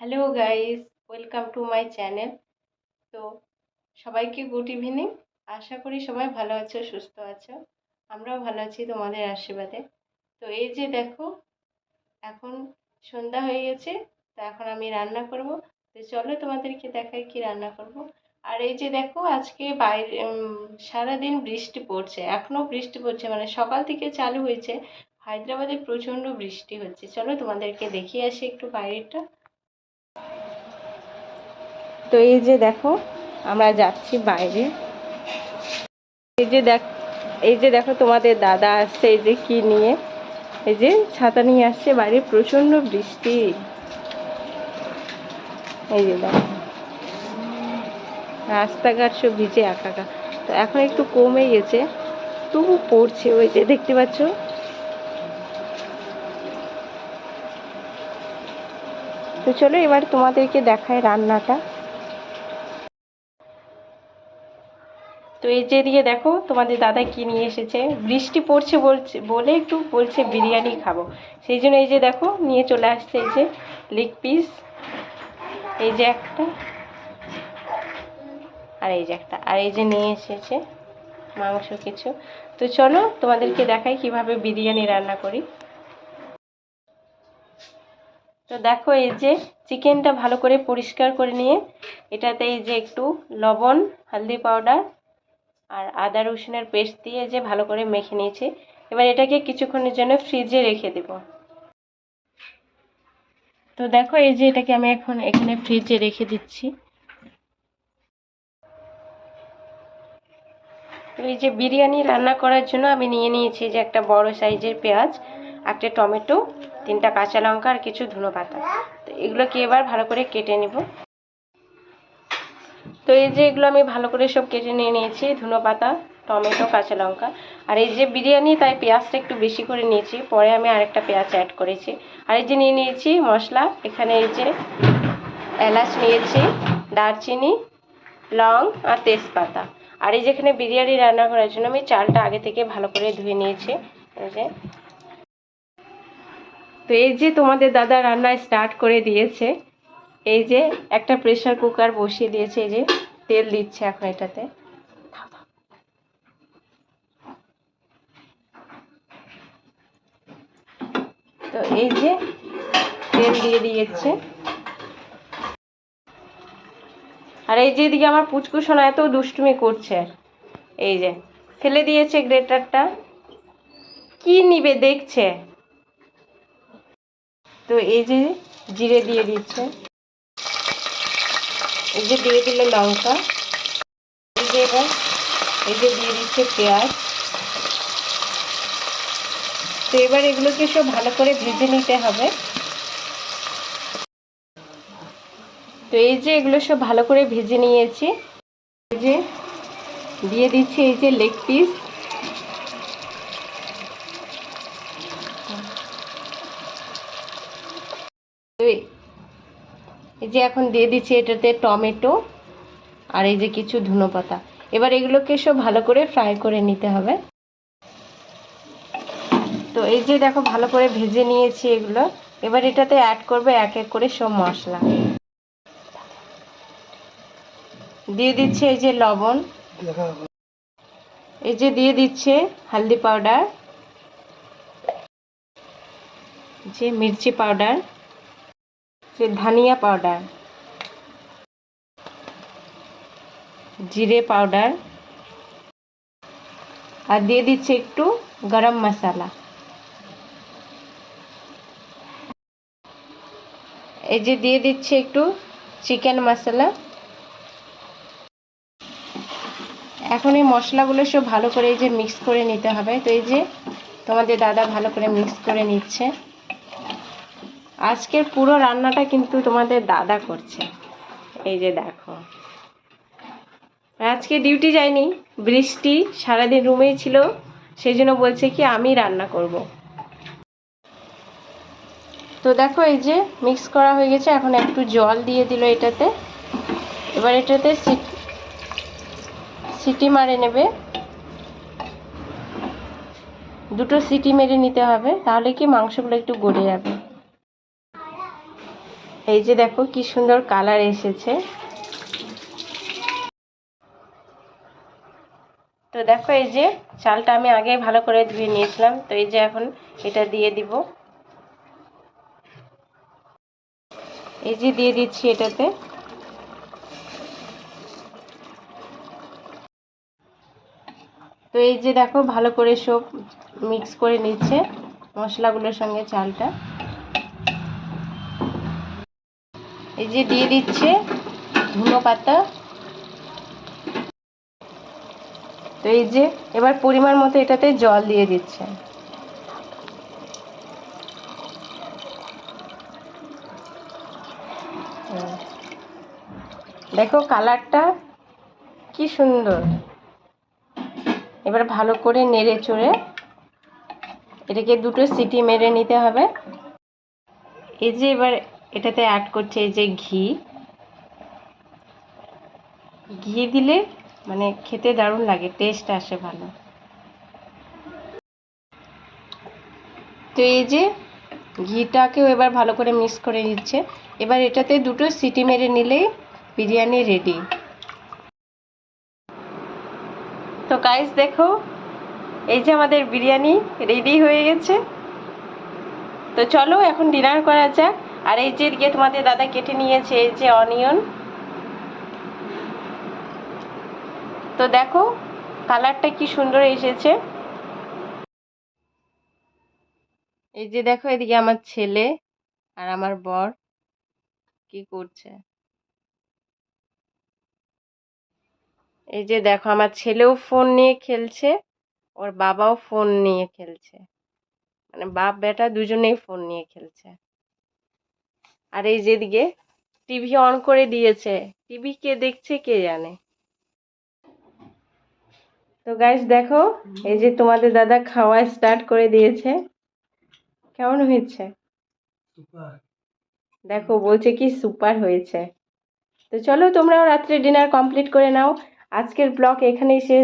Hello guys, welcome to my channel. তো সবাইকে good evening. আশা করি সবাই ভালো আছো, সুস্থ আছো। আমরাও ভালো আছি তোমাদের আশীর্বাদে। তো এই যে দেখো, এখন সন্ধ্যা হয়ে গেছে। তো এখন আমি রান্না করব। তো চলো তোমাদেরকে দেখাই কি রান্না করব। আর এই যে দেখো, আজকে বাইরে সারাদিন বৃষ্টি পড়ছে, এখনো বৃষ্টি পড়ছে, মানে সকাল থেকে চালু হয়েছে। হায়দ্রাবাদে প্রচণ্ড বৃষ্টি হচ্ছে। চলো তোমাদেরকে দেখিয়ে আসি একটু বাইরেটা। তো এই যে দেখো, আমরা যাচ্ছি বাইরে। এই যে দেখো তোমাদের দাদা আসছে, এই যে কি নিয়ে, এই যে ছাতা নিয়ে আসছে। বাইরে প্রচন্ড বৃষ্টি। এই যে দেখো, রাস্তাঘাট সব ভিজে একাকার। তো এখন একটু কমে গেছে, তবু পড়ছে। ওই যে দেখতে পাচ্ছ। তো চলো এবার তোমাদেরকে দেখায় রান্নাটা। তো এই যে দিকে দেখো, তোমাদের দাদা কি নিয়ে এসেছে। বৃষ্টি পড়ছে বলে একটু বলছে বিরিয়ানি খাবো, সেই জন্য এই যে দেখো নিয়ে চলে আসছে। এই যে লেগ পিস, এই যে একটা, আর এই যে একটা, আর এই যে নিয়ে এসেছে মাংস কিছু। তো চলো তোমাদেরকে দেখাই কিভাবে বিরিয়ানি রান্না করি। তো দেখো, এই যে চিকেনটা ভালো করে পরিষ্কার করে নিয়ে এটাতে এই যে একটু লবণ, হলদি পাউডার আর আদা রসুনের পেস্ট দিয়ে যে ভালো করে মেখে নিয়েছি। এবার এটাকে কিছুক্ষণের জন্য ফ্রিজে রেখে দেব। তো দেখো, এই যে এটাকে আমি এখন এখানে ফ্রিজে রেখে দিচ্ছি। তো এই যে বিরিয়ানি রান্না করার জন্য আমি নিয়ে নিয়েছি যে একটা বড় সাইজের পেঁয়াজ, একটা টমেটো, 3টা কাঁচা লঙ্কা আর কিছু ধনেপাতা। তো এগুলোকে এবার ভালো করে কেটে নেব। তো এই যে এগুলো আমি ভালো করে সব কেটে নিয়ে নিয়েছি, ধনেপাতা, টমেটো, কাঁচা লঙ্কা। আর এই যে বিরিয়ানি, তাই পেঁয়াজটা একটু বেশি করে নিয়েছি, পরে আমি আরেকটা পেঁয়াজ অ্যাড করেছি। আর এই যে নিয়ে নিয়েছি মশলা, এখানে এই যে এলাচ নিয়েছি, দারচিনি, লং আর তেজপাতা। আর এই যেখানে বিরিয়ানি রান্না করার জন্য আমি চালটা আগে থেকে ভালো করে ধুয়ে নিয়েছি। এই যে, তো এই যে তোমাদের দাদা রান্না স্টার্ট করে দিয়েছে। এই যে একটা প্রেসার কুকার বসিয়ে দিয়েছে, এই যে তেল দিচ্ছে এখন এটাতে। তো এই যে তেল দিয়ে দিয়েছে। আর এই যে এদিকে আমার পুচকু সোনা এত দুষ্টুমি করছে, এই যে ফেলে দিয়েছে গ্রেটারটা, কি নিবে দেখছে। তো এই যে জিরে দিয়ে দিচ্ছে, এই যে দিয়ে দিল লঙ্কা, এই যে এবার এই যে দিয়ে দিচ্ছে পেঁয়াজ। তো এবার এগুলোকে সব ভালো করে ভেজে নিতে হবে। তো এই যে এগুলো সব ভালো করে ভেজে নিয়েছি। এই যে দিয়ে দিচ্ছি এই যে লেগ পিস, এই যে এখন দিয়ে দিচ্ছি এটাতে টমেটো আর এই যে কিছু ধনেপাতা। এবার এগুলোকে সব ভালো করে ফ্রাই করে নিতে হবে। তো এই যে দেখো ভালো করে ভেজে নিয়েছি এগুলো। এবার এটাতে অ্যাড করবে এক এক করে সব মশলা। দিয়ে দিচ্ছে এই যে লবণ, এই যে দিয়ে দিচ্ছে হলদি পাউডার, যে মির্চি পাউডার, যে ধনিয়া পাউডার, জিরে পাউডার, আর দিয়ে দিচ্ছে একটু গরম মশলা। এই যে দিয়ে দিচ্ছে একটু চিকেন মশলা। এখন এই মশলাগুলো সব ভালো করে এই যে মিক্স করে নিতে হবে। তো এই যে তোমাদের দাদা ভালো করে মিক্স করে নিচ্ছে। আজকের পুরো রান্নাটা কিন্তু তোমাদের দাদা করছে। এই যে দেখো, আজকে ডিউটি যায়নি, বৃষ্টি, সারাদিন রুমেই ছিল, সেই জন্য বলছে কি আমি রান্না করব। তো দেখো এই যে মিক্স করা হয়ে গেছে, এখন একটু জল দিয়ে দিল এটাতে। এবার এটাতে সিটি মারে নেবে, 2টো সিটি মেরে নিতে হবে, তাহলে কি মাংসগুলো একটু গলে যাবে। এই যে দেখো কি সুন্দর কালার এসেছে। তো দেখো এই যে চালটা আমি আগে ভালো করে ধুয়ে নিয়েছিলাম, তো এই যে এখন এটা দিয়ে দিব। এই যে দিয়ে দিচ্ছি এটাতে। তো এই যে দেখো ভালো করে সব মিক্স করে নিচ্ছে মশলাগুলোর সঙ্গে চালটা। এই যে দিয়ে দিচ্ছে ধনে পাতা। তো এই যে এবার পরিমাণ মতো এটাতে জল দিয়ে দিচ্ছে। দেখো কালারটা কি সুন্দর। এবার ভালো করে নেড়ে চড়ে এটাকে দুটো সিটি মেরে নিতে হবে। এই যে এবার এটাতে অ্যাড করছে এই যে ঘি। ঘি দিলে মানে খেতে দারুণ লাগে, টেস্ট আসে ভালো। তো এই যে ঘিটাকেও এবার ভালো করে মিক্স করে নিচ্ছে। এবার এটাতে দুটো সিটি মেরে নিলেই বিরিয়ানি রেডি। তো গাইস দেখো এই যে আমাদের বিরিয়ানি রেডি হয়ে গেছে। তো চলো এখন ডিনার করা যাক। আর এই যে এদিকে তোমাদের দাদা কেটে নিয়েছে এই যে অনিয়ন। তো দেখো কালারটা কি সুন্দর এসেছে। এই যে দেখো এদিকে আমার ছেলে আর আমার বর কি করছে। এই যে দেখো আমার ছেলেও ফোন নিয়ে খেলছে, ওর বাবাও ফোন নিয়ে খেলছে, মানে বাপ বেটা দুজনেই ফোন নিয়ে খেলছে। আর এই যেদিকে টিভি অন করে দিয়েছে, টিভি কে দেখছে কে জানে। তো গাইস দেখো এই যে তোমাদের দাদা খাওয়া স্টার্ট করে দিয়েছে। কেমন হয়েছে দেখো, বলছে কি সুপার হয়েছে। তো চলো তোমরাও রাত্রে ডিনার কমপ্লিট করে নাও। আজকের ব্লগ এখানেই শেষ।